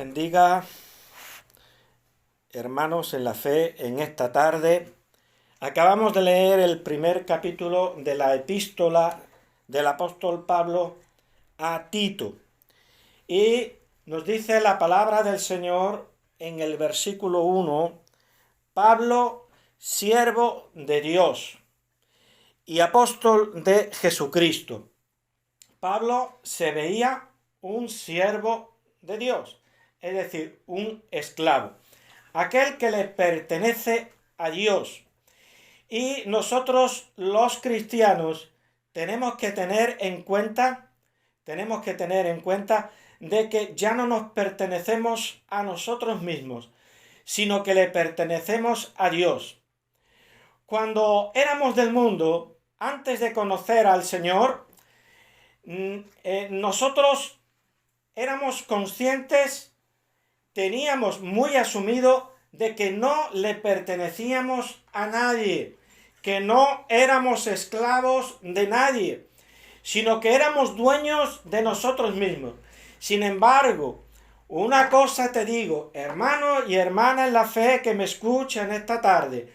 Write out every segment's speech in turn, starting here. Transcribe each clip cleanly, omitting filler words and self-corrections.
bendiga, hermanos en la fe, en esta tarde. Acabamos de leer el primer capítulo de la epístola del apóstol Pablo a Tito. Y nos dice la palabra del Señor en el versículo 1, Pablo, siervo de Dios y apóstol de Jesucristo. Pablo se veía un siervo de Dios, es decir, un esclavo, aquel que le pertenece a Dios. Y nosotros los cristianos tenemos que tener en cuenta de que ya no nos pertenecemos a nosotros mismos, sino que le pertenecemos a Dios. Cuando éramos del mundo, antes de conocer al Señor, nosotros éramos conscientes, teníamos muy asumido de que no le pertenecíamos a nadie, que no éramos esclavos de nadie, sino que éramos dueños de nosotros mismos. Sin embargo, una cosa te digo, hermano y hermana en la fe que me escuchan esta tarde,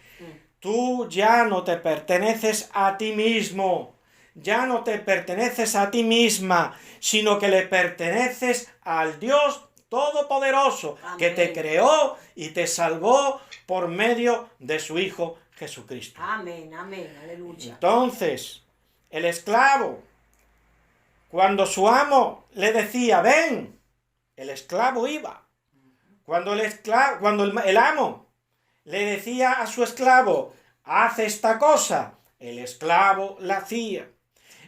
tú ya no te perteneces a ti mismo, ya no te perteneces a ti misma, sino que le perteneces al Dios Todopoderoso, amén, que te creó y te salvó por medio de su Hijo Jesucristo. Amén, amén, aleluya. Entonces, el esclavo, cuando su amo le decía, ven, el esclavo iba. Cuando el amo le decía a su esclavo, haz esta cosa, el esclavo la hacía.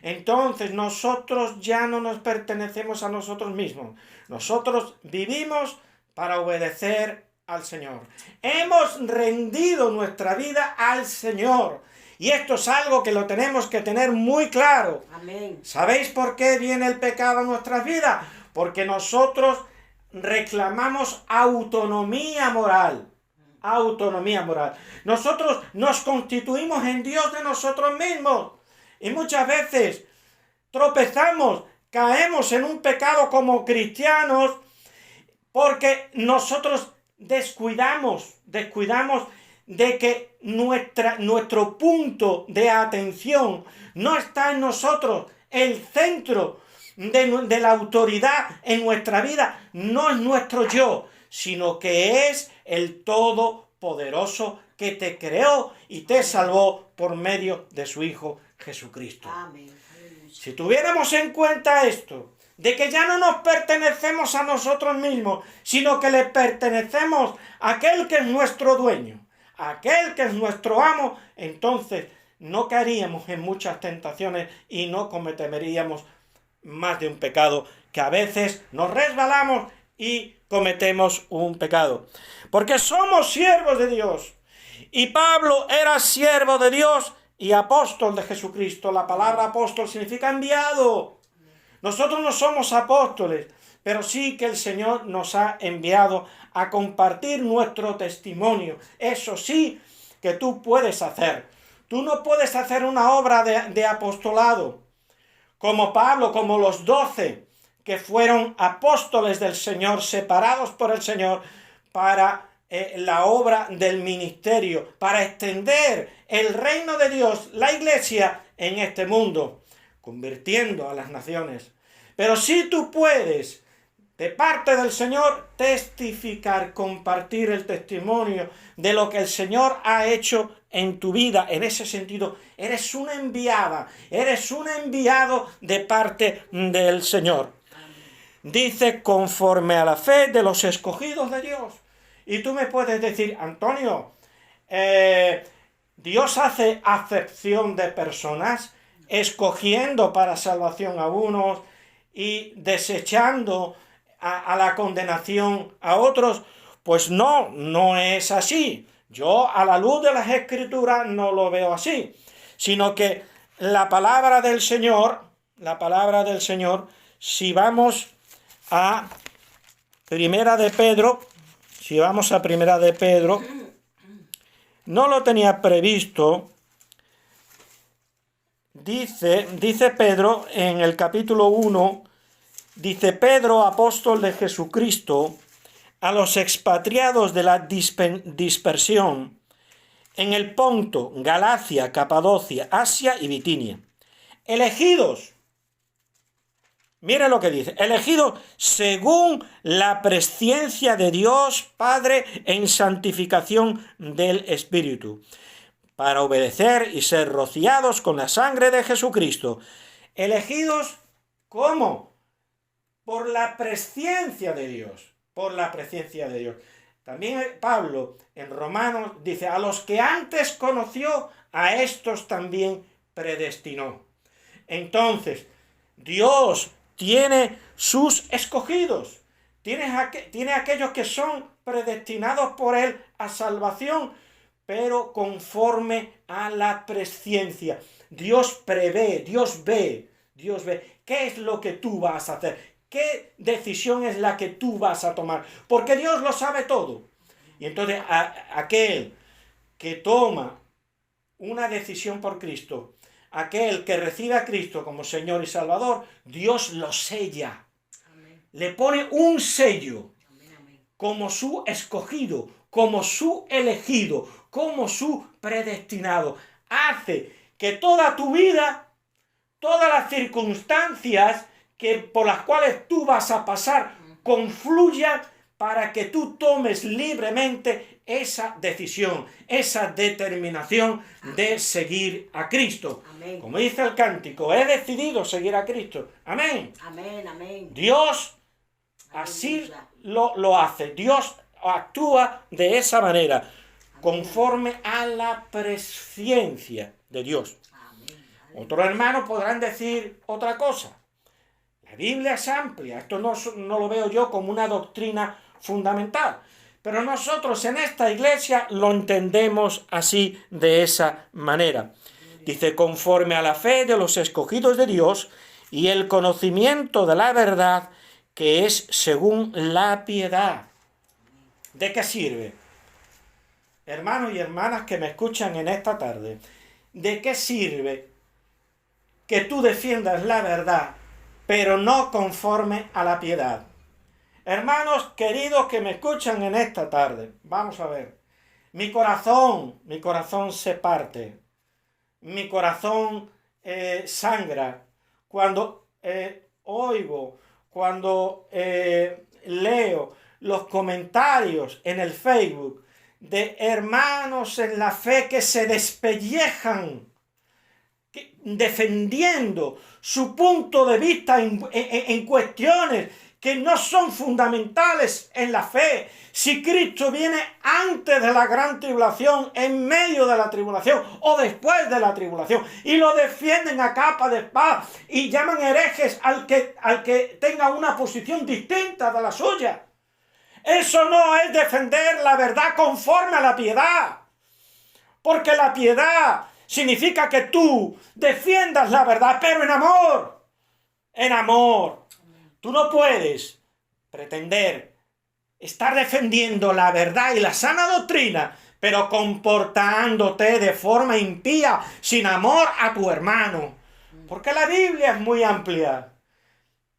Entonces nosotros ya no nos pertenecemos a nosotros mismos. Nosotros vivimos para obedecer al Señor. Hemos rendido nuestra vida al Señor. Y esto es algo que lo tenemos que tener muy claro. Amén. ¿Sabéis por qué viene el pecado a nuestras vidas? Porque nosotros reclamamos autonomía moral. Autonomía moral. Nosotros nos constituimos en Dios de nosotros mismos. Y muchas veces tropezamos, caemos en un pecado como cristianos porque nosotros descuidamos de que nuestro punto de atención no está en nosotros. El centro de la autoridad en nuestra vida no es nuestro yo, sino que es el Todopoderoso que te creó y te salvó por medio de su Hijo Jesucristo. Amén. Si tuviéramos en cuenta esto, de que ya no nos pertenecemos a nosotros mismos, sino que le pertenecemos a aquel que es nuestro dueño, a aquel que es nuestro amo, entonces no caeríamos en muchas tentaciones y no cometeríamos más de un pecado, que a veces nos resbalamos y cometemos un pecado. Porque somos siervos de Dios. Y Pablo era siervo de Dios y apóstol de Jesucristo. La palabra apóstol significa enviado. Nosotros no somos apóstoles, pero sí que el Señor nos ha enviado a compartir nuestro testimonio. Eso sí que tú puedes hacer. Tú no puedes hacer una obra de apostolado como Pablo, como los 12 que fueron apóstoles del Señor, separados por el Señor para la obra del ministerio, para extender el reino de Dios, la iglesia, en este mundo, convirtiendo a las naciones. Pero sí tú puedes, de parte del Señor, testificar, compartir el testimonio de lo que el Señor ha hecho en tu vida. En ese sentido, eres una enviada, eres un enviado de parte del Señor. Dice, conforme a la fe de los escogidos de Dios. Y tú me puedes decir, Antonio, Dios hace acepción de personas, escogiendo para salvación a unos y desechando a la condenación a otros. Pues no es así. Yo, a la luz de las Escrituras, no lo veo así, sino que la palabra del Señor, si vamos a Primera de Pedro, no lo tenía previsto. Dice Pedro en el capítulo 1, dice Pedro, apóstol de Jesucristo, a los expatriados de la dispersión en el Ponto, Galacia, Capadocia, Asia y Bitinia. Elegidos, mire lo que dice, elegidos según la presciencia de Dios Padre en santificación del Espíritu, para obedecer y ser rociados con la sangre de Jesucristo. Elegidos, ¿cómo? Por la presciencia de Dios, por la presciencia de Dios. También Pablo en Romanos dice, a los que antes conoció, a estos también predestinó. Entonces, Dios tiene sus escogidos, tiene aquellos que son predestinados por Él a salvación, pero conforme a la presciencia. Dios prevé, Dios ve qué es lo que tú vas a hacer, qué decisión es la que tú vas a tomar, porque Dios lo sabe todo. Y entonces aquel que toma una decisión por Cristo, aquel que recibe a Cristo como Señor y Salvador, Dios lo sella. Amén. Le pone un sello. Amén, amén. Como su escogido, como su elegido, como su predestinado. Hace que toda tu vida, todas las circunstancias por las cuales tú vas a pasar, confluyan para que tú tomes libremente esa decisión, esa determinación de seguir a Cristo. Amén. Como dice el cántico, he decidido seguir a Cristo. Amén. Amén, amén. Dios así lo hace. Dios actúa de esa manera, conforme a la presciencia de Dios. Amén. Otros hermanos podrán decir otra cosa. La Biblia es amplia, esto no lo veo yo como una doctrina fundamental, pero nosotros en esta iglesia lo entendemos así, de esa manera. Dice, conforme a la fe de los escogidos de Dios y el conocimiento de la verdad que es según la piedad. ¿De qué sirve? Hermanos y hermanas que me escuchan en esta tarde, ¿de qué sirve que tú defiendas la verdad, pero no conforme a la piedad? Hermanos queridos que me escuchan en esta tarde, vamos a ver. Mi corazón se parte. Mi corazón sangra cuando oigo, cuando leo los comentarios en el Facebook de hermanos en la fe que se despellejan defendiendo su punto de vista en cuestiones que no son fundamentales en la fe. Si Cristo viene antes de la gran tribulación, en medio de la tribulación o después de la tribulación, y lo defienden a capa de espada y llaman herejes al que tenga una posición distinta de la suya. Eso no es defender la verdad conforme a la piedad, porque la piedad significa que tú defiendas la verdad, pero en amor. En amor. Tú no puedes pretender estar defendiendo la verdad y la sana doctrina, pero comportándote de forma impía, sin amor a tu hermano. Porque la Biblia es muy amplia.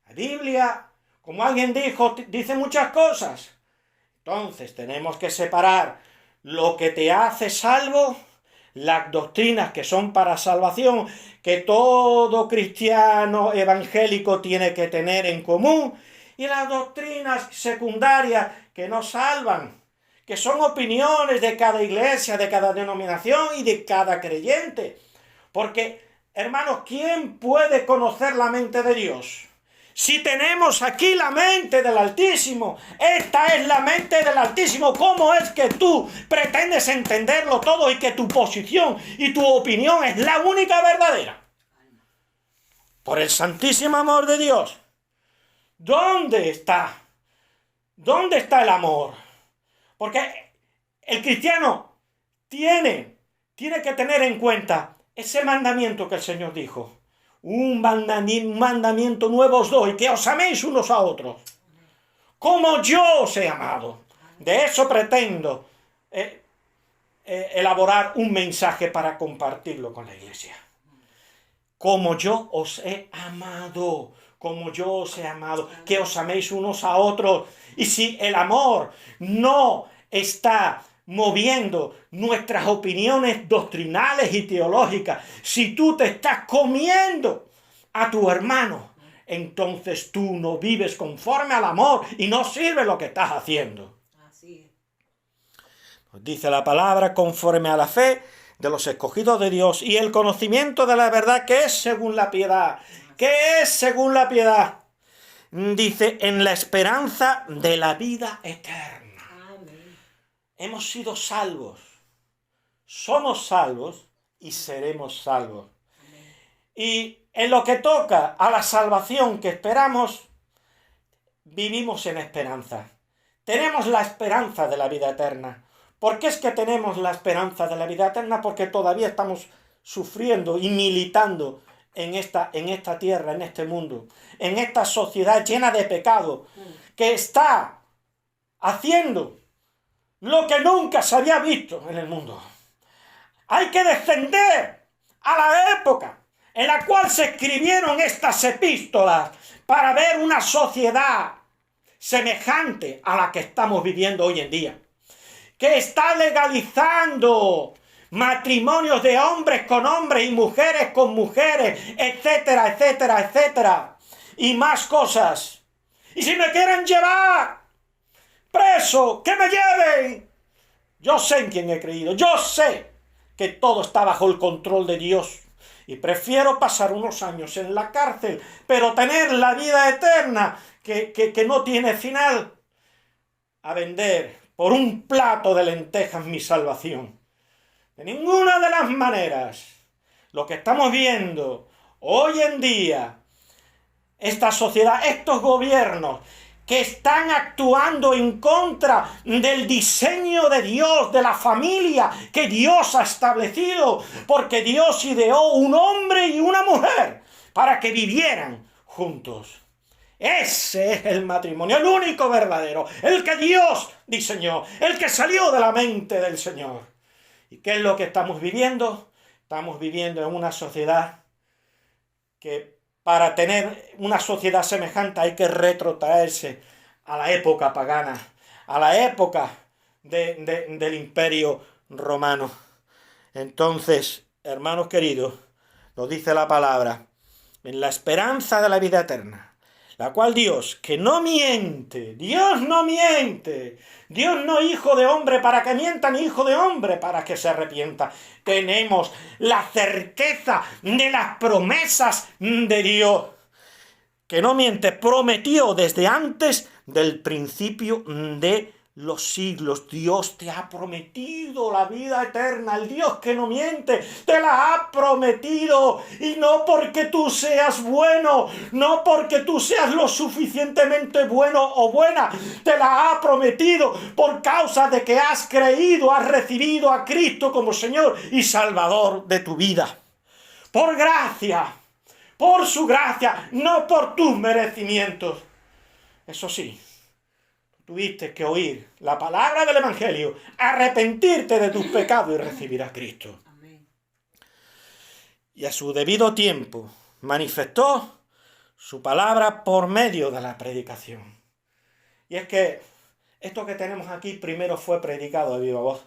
La Biblia, como alguien dijo, dice muchas cosas. Entonces tenemos que separar lo que te hace salvo, las doctrinas que son para salvación, que todo cristiano evangélico tiene que tener en común, y las doctrinas secundarias que no salvan, que son opiniones de cada iglesia, de cada denominación y de cada creyente. Porque, hermanos, ¿quién puede conocer la mente de Dios? Si tenemos aquí la mente del Altísimo, esta es la mente del Altísimo, ¿cómo es que tú pretendes entenderlo todo y que tu posición y tu opinión es la única verdadera? Por el santísimo amor de Dios, ¿dónde está? ¿Dónde está el amor? Porque el cristiano tiene que tener en cuenta ese mandamiento que el Señor dijo. Un mandamiento nuevo os doy, que os améis unos a otros, como yo os he amado. De eso pretendo elaborar un mensaje para compartirlo con la iglesia. Como yo os he amado, como yo os he amado, que os améis unos a otros. Y si el amor no está moviendo nuestras opiniones doctrinales y teológicas, si tú te estás comiendo a tu hermano, entonces tú no vives conforme al amor y no sirve lo que estás haciendo. Así es. Nos dice la palabra, conforme a la fe de los escogidos de Dios y el conocimiento de la verdad que es según la piedad. ¿Qué es según la piedad? Dice, en la esperanza de la vida eterna. Amén. Hemos sido salvos, somos salvos y seremos salvos. Amén. Y en lo que toca a la salvación que esperamos, vivimos en esperanza. Tenemos la esperanza de la vida eterna. ¿Por qué es que tenemos la esperanza de la vida eterna? Porque todavía estamos sufriendo y militando en esta tierra, en este mundo, en esta sociedad llena de pecado, que está haciendo lo que nunca se había visto en el mundo. Hay que descender a la época en la cual se escribieron estas epístolas para ver una sociedad semejante a la que estamos viviendo hoy en día, que está legalizando matrimonios de hombres con hombres y mujeres con mujeres, etcétera, etcétera, etcétera, y más cosas. Y si me quieren llevar preso, que me lleven. Yo sé en quién he creído, yo sé que todo está bajo el control de Dios. Y prefiero pasar unos años en la cárcel, pero tener la vida eterna que no tiene final, a vender por un plato de lentejas mi salvación. De ninguna de las maneras. Lo que estamos viendo hoy en día, esta sociedad, estos gobiernos que están actuando en contra del diseño de Dios, de la familia que Dios ha establecido, porque Dios ideó un hombre y una mujer para que vivieran juntos. Ese es el matrimonio, el único verdadero, el que Dios diseñó, el que salió de la mente del Señor. ¿Y qué es lo que estamos viviendo? Estamos viviendo en una sociedad que para tener una sociedad semejante hay que retrotraerse a la época pagana, a la época del Imperio Romano. Entonces, hermanos queridos, nos dice la palabra, en la esperanza de la vida eterna, la cual Dios, que no miente, Dios no miente, Dios no hijo de hombre para que mienta, ni hijo de hombre para que se arrepienta. Tenemos la certeza de las promesas de Dios, que no miente, prometió desde antes del principio de los siglos. Dios te ha prometido la vida eterna. El Dios que no miente te la ha prometido. Y no porque tú seas bueno, no porque tú seas lo suficientemente bueno o buena. Te la ha prometido por causa de que has creído, has recibido a Cristo como Señor y Salvador de tu vida. Por gracia, por su gracia, no por tus merecimientos. Eso sí, tuviste que oír la palabra del Evangelio, arrepentirte de tus pecados y recibir a Cristo. Amén. Y a su debido tiempo manifestó su palabra por medio de la predicación. Y es que esto que tenemos aquí primero fue predicado de viva voz.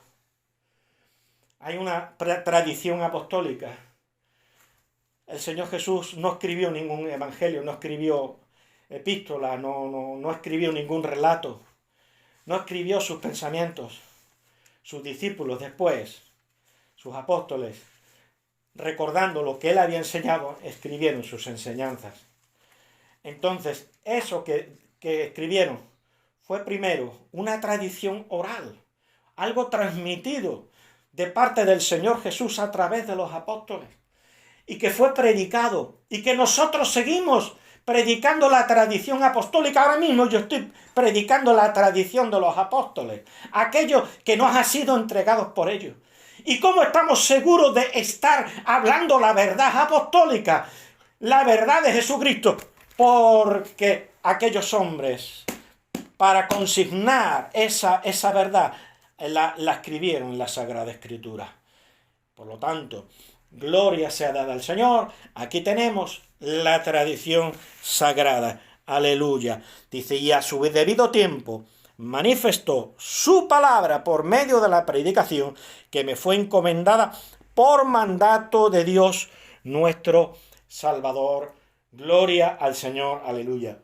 Hay una tradición apostólica. El Señor Jesús no escribió ningún evangelio, no escribió epístola, no escribió ningún relato. No escribió sus pensamientos. Sus discípulos después, sus apóstoles, recordando lo que él había enseñado, escribieron sus enseñanzas. Entonces, eso que escribieron fue primero una tradición oral, algo transmitido de parte del Señor Jesús a través de los apóstoles, y que fue predicado, y que nosotros seguimos predicando la tradición apostólica. Ahora mismo yo estoy predicando la tradición de los apóstoles, aquello que nos ha sido entregados por ellos. ¿Y cómo estamos seguros de estar hablando la verdad apostólica, la verdad de Jesucristo? Porque aquellos hombres, para consignar esa verdad, la escribieron en la Sagrada Escritura. Por lo tanto, Gloria sea dada al Señor. Aquí tenemos la tradición sagrada. Aleluya. Dice, y a su debido tiempo manifestó su palabra por medio de la predicación que me fue encomendada por mandato de Dios nuestro Salvador. Gloria al Señor. Aleluya.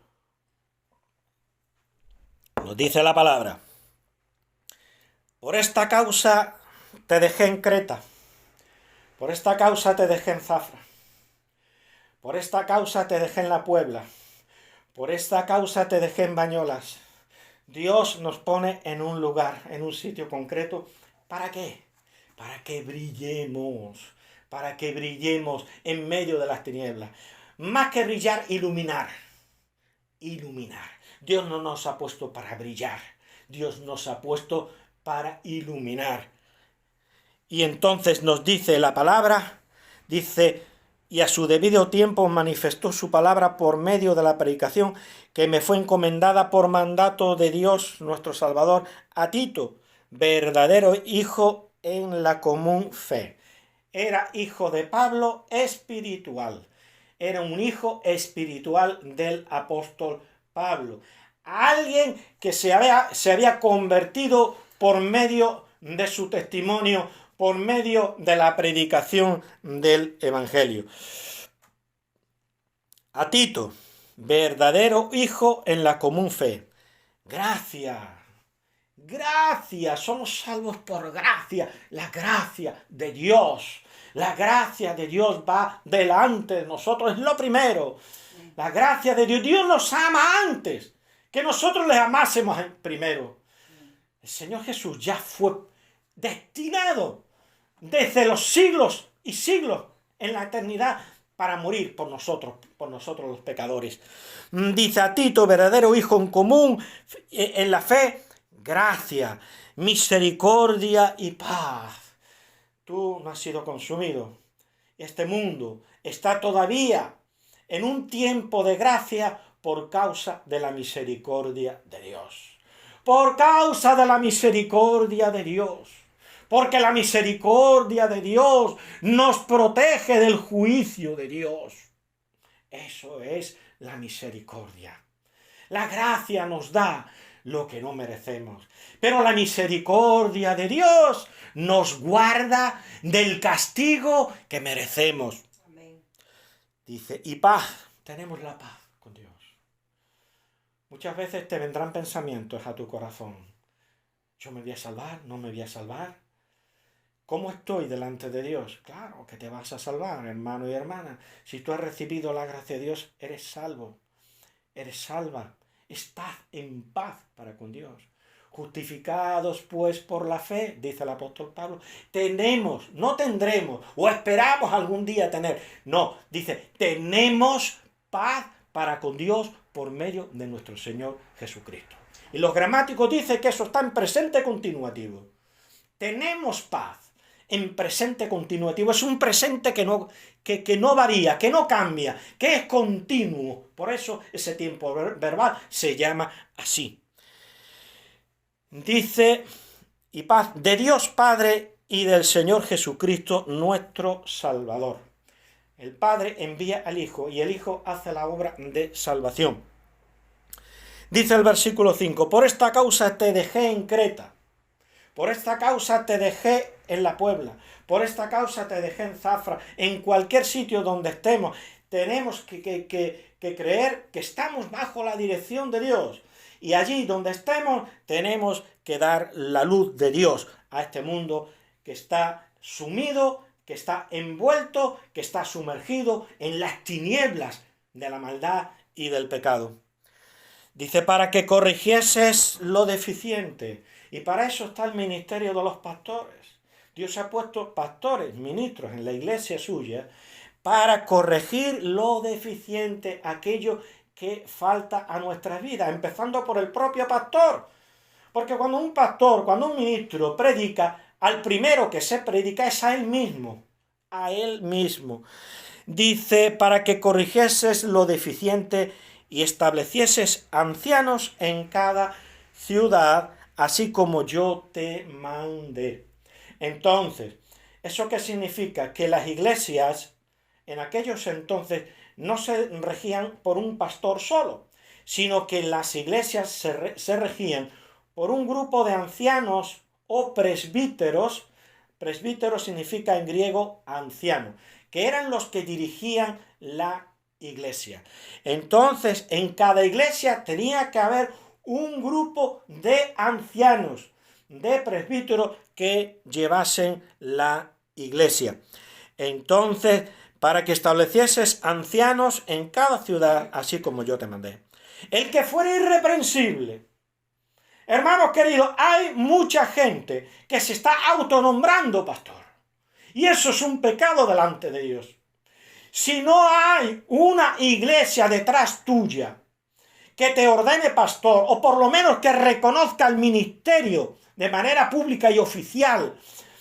Nos dice la palabra. Por esta causa te dejé en Creta. Por esta causa te dejé en Zafra. Por esta causa te dejé en La Puebla. Por esta causa te dejé en Bañolas. Dios nos pone en un lugar, en un sitio concreto. ¿Para qué? Para que brillemos. Para que brillemos en medio de las tinieblas. Más que brillar, iluminar. Iluminar. Dios no nos ha puesto para brillar. Dios nos ha puesto para iluminar. Y entonces nos dice la palabra, dice, y a su debido tiempo manifestó su palabra por medio de la predicación que me fue encomendada por mandato de Dios nuestro Salvador a Tito, verdadero hijo en la común fe. Era hijo de Pablo espiritual. Era un hijo espiritual del apóstol Pablo. Alguien que se había convertido por medio de su testimonio, por medio de la predicación del Evangelio. A Tito, verdadero hijo en la común fe. Gracia, gracia, somos salvos por gracia, la gracia de Dios. La gracia de Dios va delante de nosotros, es lo primero. La gracia de Dios, Dios nos ama antes que nosotros le amásemos primero. El Señor Jesús ya fue destinado desde los siglos y siglos en la eternidad para morir por nosotros los pecadores. Dice a Tito, verdadero hijo en común en la fe, gracia, misericordia y paz. Tú no has sido consumido. Este mundo está todavía en un tiempo de gracia por causa de la misericordia de Dios. Por causa de la misericordia de Dios. Porque la misericordia de Dios nos protege del juicio de Dios. Eso es la misericordia. La gracia nos da lo que no merecemos. Pero la misericordia de Dios nos guarda del castigo que merecemos. Amén. Dice, y paz, tenemos la paz con Dios. Muchas veces te vendrán pensamientos a tu corazón. ¿Yo me voy a salvar? ¿No me voy a salvar? ¿Cómo estoy delante de Dios? Claro que te vas a salvar, hermano y hermana. Si tú has recibido la gracia de Dios, eres salvo. Eres salva. Estás en paz para con Dios. Justificados pues por la fe, dice el apóstol Pablo, tenemos, no tendremos, o esperamos algún día tener. No, dice, tenemos paz para con Dios por medio de nuestro Señor Jesucristo. Y los gramáticos dicen que eso está en presente continuativo. Tenemos paz en presente continuativo. Es un presente que no varía, que no cambia, que es continuo. Por eso ese tiempo verbal se llama así. Dice, y paz de Dios Padre y del Señor Jesucristo, nuestro Salvador. El Padre envía al Hijo y el Hijo hace la obra de salvación. Dice el versículo 5, por esta causa te dejé en Creta. Por esta causa te dejé en La Puebla. Por esta causa te dejé en Zafra. En cualquier sitio donde estemos, tenemos que creer que estamos bajo la dirección de Dios. Y allí donde estemos, tenemos que dar la luz de Dios a este mundo que está sumido, que está envuelto, que está sumergido en las tinieblas de la maldad y del pecado. Dice, para que corrigieses lo deficiente. Y para eso está el ministerio de los pastores. Dios ha puesto pastores, ministros en la iglesia suya, para corregir lo deficiente, aquello que falta a nuestras vidas, empezando por el propio pastor. Porque cuando un pastor, cuando un ministro predica, al primero que se predica es a él mismo. A él mismo. Dice, para que corrigieses lo deficiente y establecieses ancianos en cada ciudad, así como yo te mandé. Entonces, ¿Eso qué significa? Que las iglesias en aquellos entonces no se regían por un pastor solo, sino que las iglesias se regían por un grupo de ancianos o presbíteros. Presbítero significa en griego anciano, que eran los que dirigían la iglesia. Entonces, en cada iglesia tenía que haber un grupo de ancianos, de presbíteros que llevasen la iglesia. Entonces, para que establecieses ancianos en cada ciudad, así como yo te mandé. El que fuera irreprensible. Hermanos queridos, hay mucha gente que se está autonombrando pastor. Y eso es un pecado delante de Dios. Si no hay una iglesia detrás tuya que te ordene pastor, o por lo menos que reconozca el ministerio de manera pública y oficial,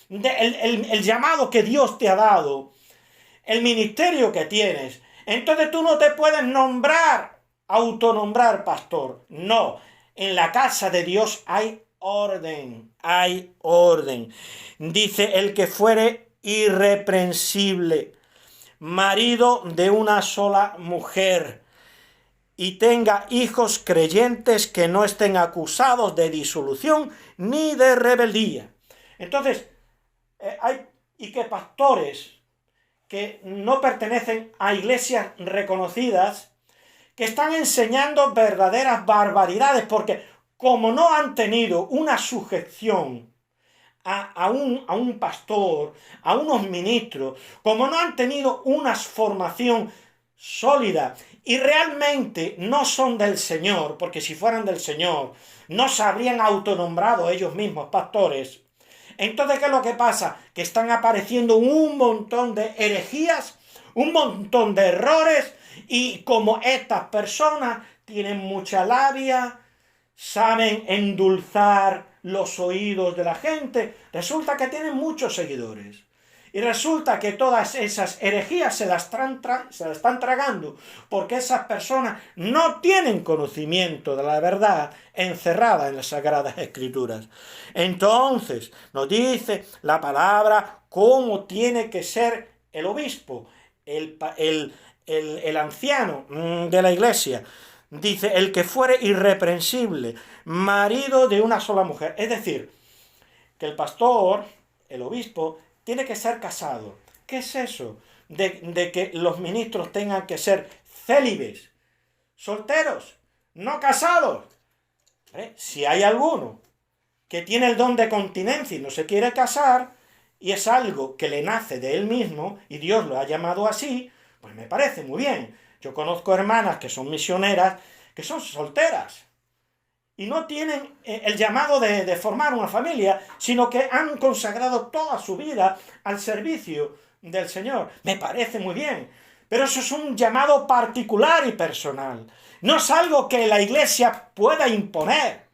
el llamado que Dios te ha dado, el ministerio que tienes, entonces tú no te puedes autonombrar pastor. No, en la casa de Dios hay orden, hay orden. Dice, el que fuere irreprensible, marido de una sola mujer, y tenga hijos creyentes que no estén acusados de disolución ni de rebeldía. Entonces, y que pastores que no pertenecen a iglesias reconocidas, que están enseñando verdaderas barbaridades, porque como no han tenido una sujeción a un pastor, a unos ministros, como no han tenido una formación sólida y realmente no son del Señor, porque si fueran del Señor no se habrían autonombrado ellos mismos pastores. Entonces, ¿qué es lo que pasa? Que están apareciendo un montón de herejías, un montón de errores, y como estas personas tienen mucha labia, saben endulzar los oídos de la gente, resulta que tienen muchos seguidores. Y resulta que todas esas herejías se las están tragando, porque esas personas no tienen conocimiento de la verdad encerrada en las Sagradas Escrituras. Entonces, nos dice la palabra cómo tiene que ser el obispo, el anciano de la iglesia. Dice, el que fuere irreprensible, marido de una sola mujer. Es decir, que el pastor, el obispo, tiene que ser casado. ¿Qué es eso? De que los ministros tengan que ser célibes, solteros, no casados. Si hay alguno que tiene el don de continencia y no se quiere casar, y es algo que le nace de él mismo, y Dios lo ha llamado así, pues me parece muy bien. Yo conozco hermanas que son misioneras, que son solteras, y no tienen el llamado de formar una familia, sino que han consagrado toda su vida al servicio del Señor. Me parece muy bien, pero eso es un llamado particular y personal. No es algo que la iglesia pueda imponer,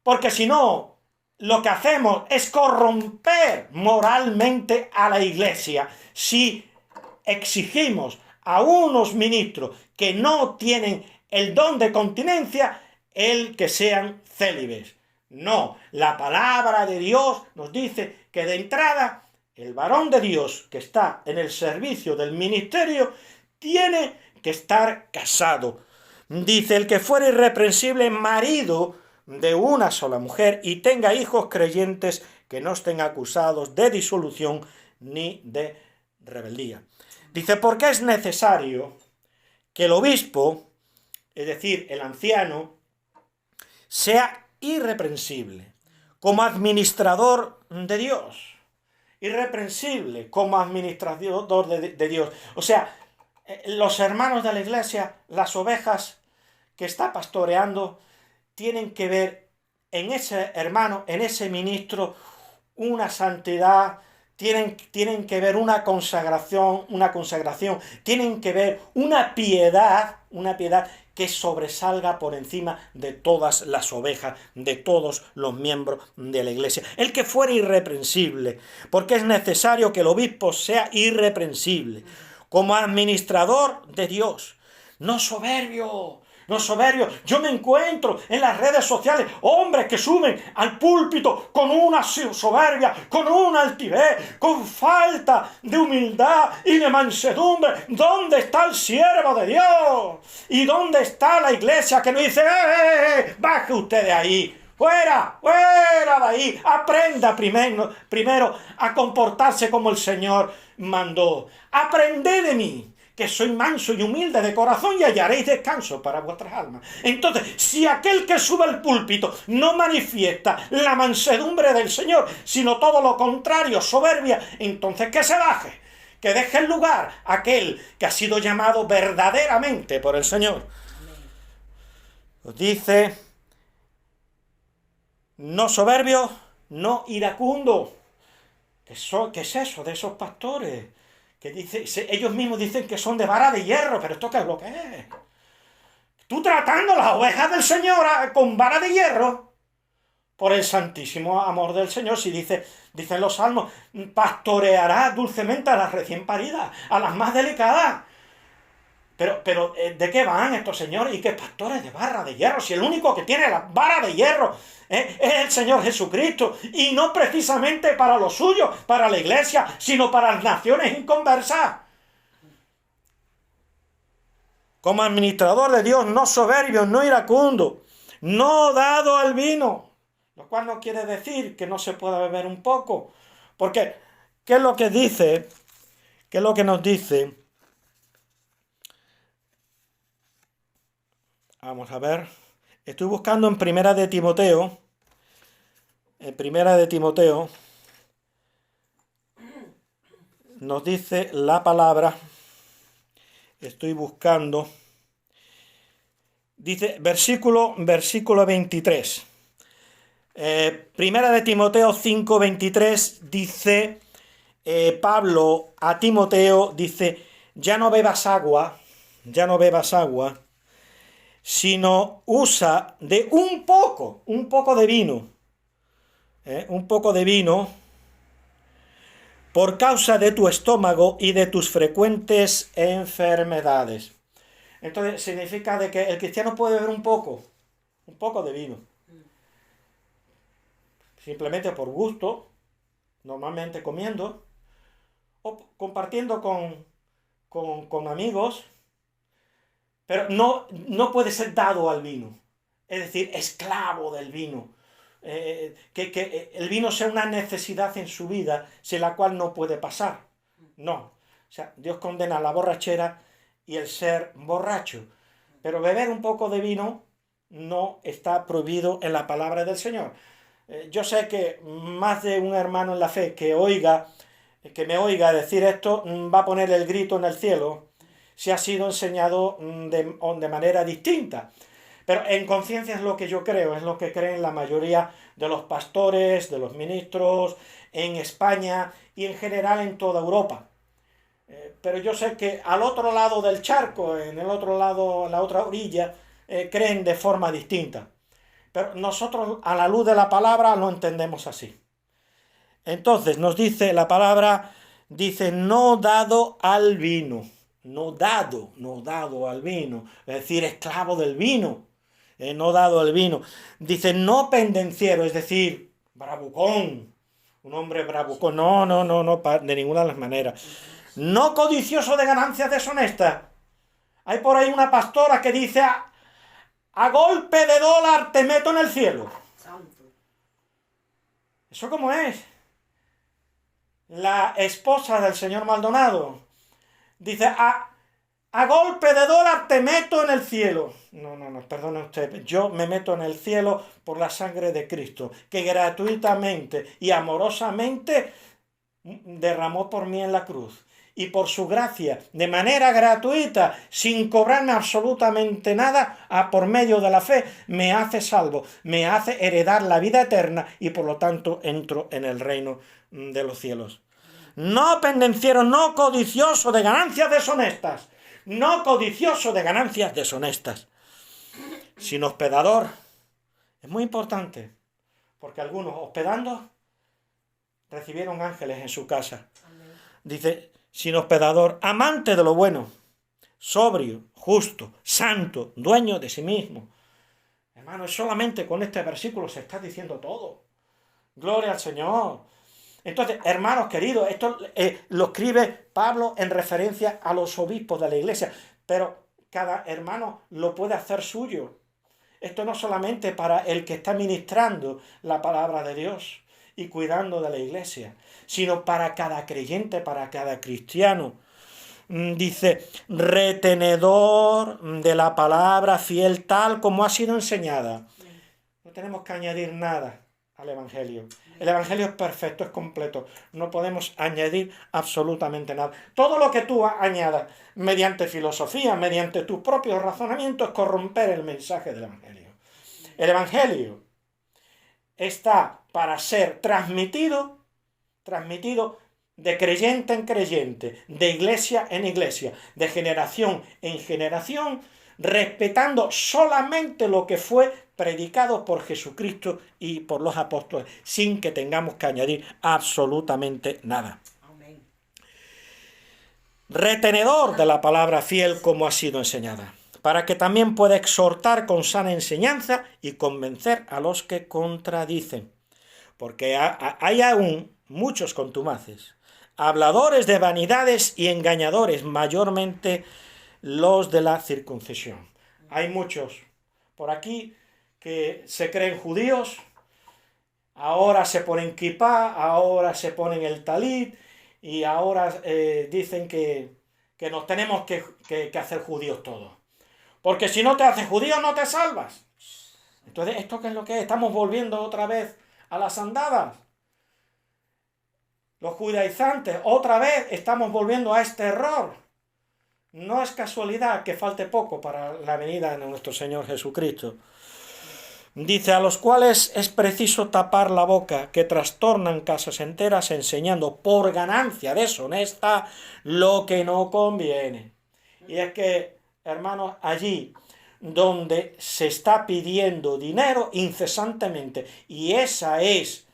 porque si no, lo que hacemos es corromper moralmente a la iglesia. Si exigimos a unos ministros que no tienen el don de continencia, el que sean célibes. No, la palabra de Dios nos dice que de entrada el varón de Dios que está en el servicio del ministerio tiene que estar casado. Dice, el que fuere irreprensible, marido de una sola mujer, y tenga hijos creyentes que no estén acusados de disolución ni de rebeldía. Dice, porque es necesario que el obispo, es decir, el anciano, sea irreprensible como administrador de Dios. Irreprensible como administrador de Dios. O sea, los hermanos de la iglesia, las ovejas que está pastoreando, tienen que ver en ese hermano, en ese ministro, una santidad, tienen que ver una consagración, tienen que ver una piedad que sobresalga por encima de todas las ovejas, de todos los miembros de la iglesia. El que fuera irreprensible, porque es necesario que el obispo sea irreprensible, como administrador de Dios, no soberbio, Los soberbios. Yo me encuentro en las redes sociales hombres que suben al púlpito con una soberbia, con una altivez, con falta de humildad y de mansedumbre. ¿Dónde está el siervo de Dios? ¿Y dónde está la iglesia que nos dice, baje usted de ahí? ¡Fuera! ¡Fuera de ahí! Aprenda primero a comportarse como el Señor mandó. Aprended de mí, que soy manso y humilde de corazón, y hallaréis descanso para vuestras almas. Entonces, si aquel que sube al púlpito no manifiesta la mansedumbre del Señor, sino todo lo contrario, soberbia, entonces que se baje, que deje el lugar a aquel que ha sido llamado verdaderamente por el Señor. Os dice, no soberbio, no iracundo. ¿Qué es eso de esos pastores? Que ellos mismos dicen que son de vara de hierro, pero ¿esto qué es lo que es? Tú tratando las ovejas del Señor con vara de hierro, por el santísimo amor del Señor. Si dicen los salmos, pastoreará dulcemente a las recién paridas, a las más delicadas. Pero ¿de qué van estos señores? ¿Y qué pastores de vara de hierro? Si el único que tiene la vara de hierro es el Señor Jesucristo, y no precisamente para los suyos, para la iglesia, sino para las naciones inconversas. Como administrador de Dios, no soberbio, no iracundo, no dado al vino, lo cual no quiere decir que no se pueda beber un poco, porque ¿qué es lo que dice? ¿Qué es lo que nos dice? Vamos a ver. Estoy buscando en Primera de Timoteo. En Primera de Timoteo nos dice la palabra. Estoy buscando. Dice versículo 23. Primera de Timoteo 5:23 dice Pablo a Timoteo, dice, ya no bebas agua, sino usa de un poco de vino, un poco de vino, por causa de tu estómago y de tus frecuentes enfermedades. Entonces significa de que el cristiano puede beber un poco de vino, simplemente por gusto, normalmente comiendo o compartiendo con amigos. Pero no puede ser dado al vino, es decir, esclavo del vino, que el vino sea una necesidad en su vida sin la cual no puede pasar. No, o sea, Dios condena la borrachera y el ser borracho, pero beber un poco de vino no está prohibido en la palabra del Señor. Yo sé que más de un hermano en la fe que me oiga decir esto va a poner el grito en el cielo, si ha sido enseñado de manera distinta. Pero en conciencia es lo que yo creo, es lo que creen la mayoría de los pastores, de los ministros, en España y en general en toda Europa. Pero yo sé que al otro lado del charco, en el otro lado, en la otra orilla, creen de forma distinta. Pero nosotros, a la luz de la palabra, lo entendemos así. Entonces, nos dice la palabra, dice, no dado al vino. No dado al vino, es decir, esclavo del vino, no dado al vino. Dice, no pendenciero, es decir, bravucón, un hombre bravucón, no, de ninguna de las maneras. No codicioso de ganancias deshonestas. Hay por ahí una pastora que dice, a golpe de dólar te meto en el cielo. Santo. ¿Eso cómo es? La esposa del señor Maldonado dice, a golpe de dólar te meto en el cielo. No, perdone usted. Yo me meto en el cielo por la sangre de Cristo, que gratuitamente y amorosamente derramó por mí en la cruz. Y por su gracia, de manera gratuita, sin cobrarme absolutamente nada, por medio de la fe, me hace salvo, me hace heredar la vida eterna y por lo tanto entro en el reino de los cielos. No pendenciero, no codicioso de ganancias deshonestas. No codicioso de ganancias deshonestas. Sin hospedador. Es muy importante. Porque algunos hospedando recibieron ángeles en su casa. Dice, sin hospedador, amante de lo bueno, sobrio, justo, santo, dueño de sí mismo. Hermano, solamente con este versículo se está diciendo todo. Gloria al Señor. Entonces, hermanos queridos, esto lo escribe Pablo en referencia a los obispos de la iglesia, pero cada hermano lo puede hacer suyo. Esto no solamente para el que está ministrando la palabra de Dios y cuidando de la iglesia, sino para cada creyente, para cada cristiano. Dice, retenedor de la palabra fiel tal como ha sido enseñada. No tenemos que añadir nada al Evangelio. El Evangelio es perfecto, es completo. No podemos añadir absolutamente nada. Todo lo que tú añadas mediante filosofía, mediante tus propios razonamientos, es corromper el mensaje del Evangelio. El Evangelio está para ser transmitido de creyente en creyente, de iglesia en iglesia, de generación en generación, respetando solamente lo que fue predicado por Jesucristo y por los apóstoles, sin que tengamos que añadir absolutamente nada. Amén. Retenedor de la palabra fiel como ha sido enseñada, para que también pueda exhortar con sana enseñanza y convencer a los que contradicen. Porque hay aún muchos contumaces, habladores de vanidades y engañadores, mayormente los de la circuncisión. Hay muchos por aquí que se creen judíos, ahora se ponen kipá, ahora se ponen el talit y ahora dicen que nos tenemos que hacer judíos todos. Porque si no te haces judío no te salvas. Entonces, ¿esto qué es lo que es? Estamos volviendo otra vez a las andadas. Los judaizantes, otra vez estamos volviendo a este error. No es casualidad que falte poco para la venida de nuestro Señor Jesucristo. Dice, a los cuales es preciso tapar la boca, que trastornan casas enteras enseñando por ganancia deshonesta lo que no conviene. Y es que, hermanos, allí donde se está pidiendo dinero incesantemente, y ese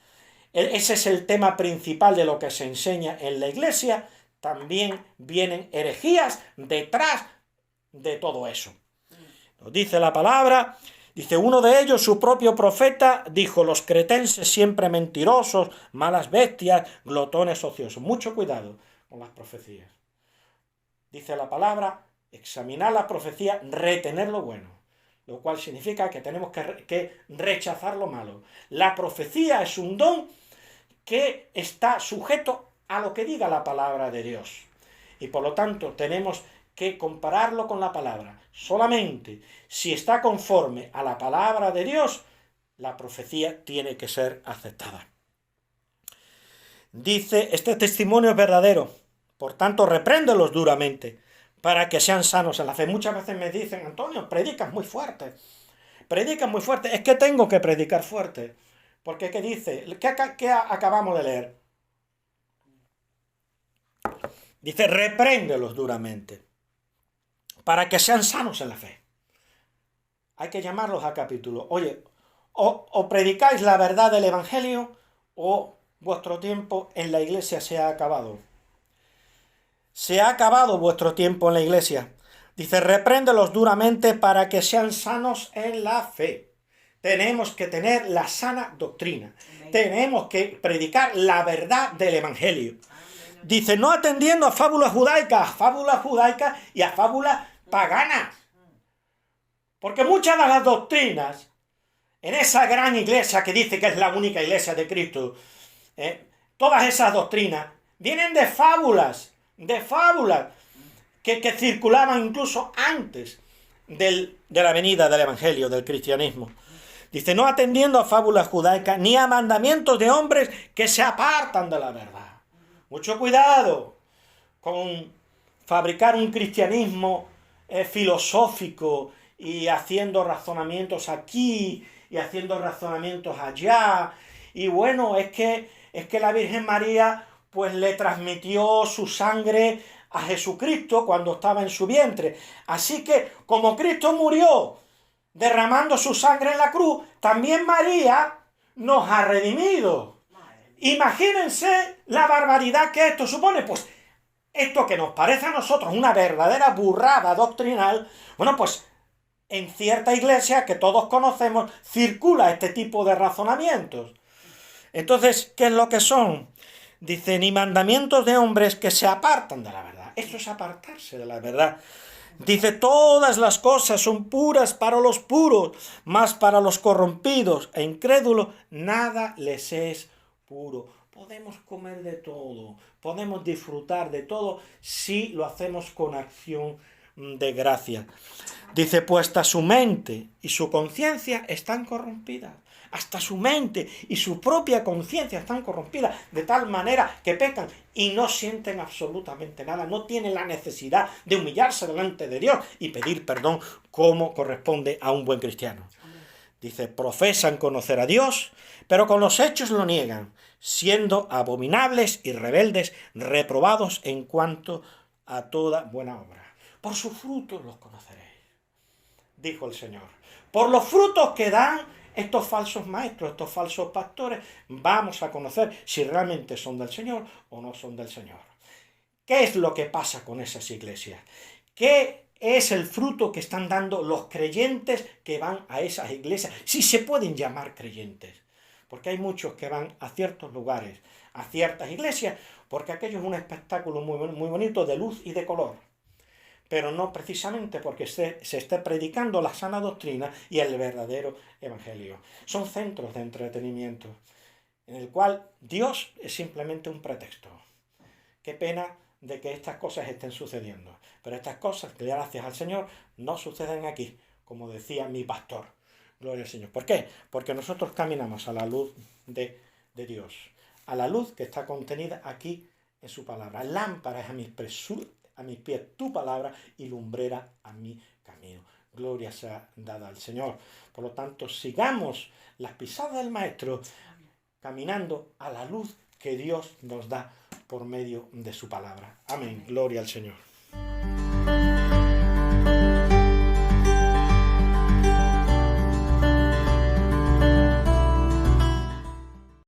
es el tema principal de lo que se enseña en la iglesia, también vienen herejías detrás de todo eso. Nos dice la palabra, dice, uno de ellos, su propio profeta, dijo, los cretenses siempre mentirosos, malas bestias, glotones ociosos. Mucho cuidado con las profecías. Dice la palabra, examinar la profecía, retener lo bueno, lo cual significa que tenemos que rechazar lo malo. La profecía es un don que está sujeto a lo que diga la palabra de Dios. Y por lo tanto tenemos que compararlo con la palabra. Solamente si está conforme a la palabra de Dios, la profecía tiene que ser aceptada. Dice, este testimonio es verdadero, por tanto repréndelos duramente, para que sean sanos en la fe. Muchas veces me dicen, Antonio, predicas muy fuerte. Es que tengo que predicar fuerte. Porque ¿qué dice? ¿Qué acabamos de leer? Dice, repréndelos duramente, para que sean sanos en la fe. Hay que llamarlos a capítulo. Oye, o predicáis la verdad del Evangelio, o vuestro tiempo en la iglesia se ha acabado. Se ha acabado vuestro tiempo en la iglesia. Dice, repréndelos duramente para que sean sanos en la fe. Tenemos que tener la sana doctrina. Amén. Tenemos que predicar la verdad del Evangelio. Amén. Dice, no atendiendo a fábulas judaicas y a fábulas paganas. Porque muchas de las doctrinas, en esa gran iglesia que dice que es la única iglesia de Cristo, todas esas doctrinas vienen de fábulas que circulaban incluso antes de la venida del Evangelio, del cristianismo. Dice, no atendiendo a fábulas judaicas ni a mandamientos de hombres que se apartan de la verdad. Mucho cuidado con fabricar un cristianismo filosófico y haciendo razonamientos aquí y haciendo razonamientos allá. Y bueno, es que la Virgen María pues le transmitió su sangre a Jesucristo cuando estaba en su vientre. Así que, como Cristo murió derramando su sangre en la cruz, también María nos ha redimido. Imagínense la barbaridad que esto supone. Pues esto que nos parece a nosotros una verdadera burrada doctrinal, bueno, pues en cierta iglesia que todos conocemos circula este tipo de razonamientos. Entonces, ¿qué es lo que son? Dice, ni mandamientos de hombres que se apartan de la verdad. Esto es apartarse de la verdad. Dice, todas las cosas son puras para los puros, mas para los corrompidos e incrédulos nada les es puro. Podemos comer de todo, podemos disfrutar de todo si lo hacemos con acción de gracia. Dice, pues hasta su mente y su conciencia están corrompidas. Hasta su mente y su propia conciencia están corrompidas de tal manera que pecan y no sienten absolutamente nada, no tienen la necesidad de humillarse delante de Dios y pedir perdón como corresponde a un buen cristiano. Dice, profesan conocer a Dios, pero con los hechos lo niegan, siendo abominables y rebeldes, reprobados en cuanto a toda buena obra. Por sus frutos los conoceréis, dijo el Señor. Por los frutos que dan estos falsos maestros, estos falsos pastores, vamos a conocer si realmente son del Señor o no son del Señor. ¿Qué es lo que pasa con esas iglesias? ¿Qué es el fruto que están dando los creyentes que van a esas iglesias? Si se pueden llamar creyentes. Porque hay muchos que van a ciertos lugares, a ciertas iglesias, porque aquello es un espectáculo muy bonito de luz y de color. Pero no precisamente porque se esté predicando la sana doctrina y el verdadero evangelio. Son centros de entretenimiento, en el cual Dios es simplemente un pretexto. Qué pena de que estas cosas estén sucediendo. Pero estas cosas, gracias al Señor, no suceden aquí, como decía mi pastor. Gloria al Señor. ¿Por qué? Porque nosotros caminamos a la luz de Dios, a la luz que está contenida aquí en su palabra. Lámpara es a mis pies tu palabra y lumbrera a mi camino. Gloria sea dada al Señor. Por lo tanto, sigamos las pisadas del Maestro, caminando a la luz que Dios nos da por medio de su palabra. Amén. Gloria al Señor.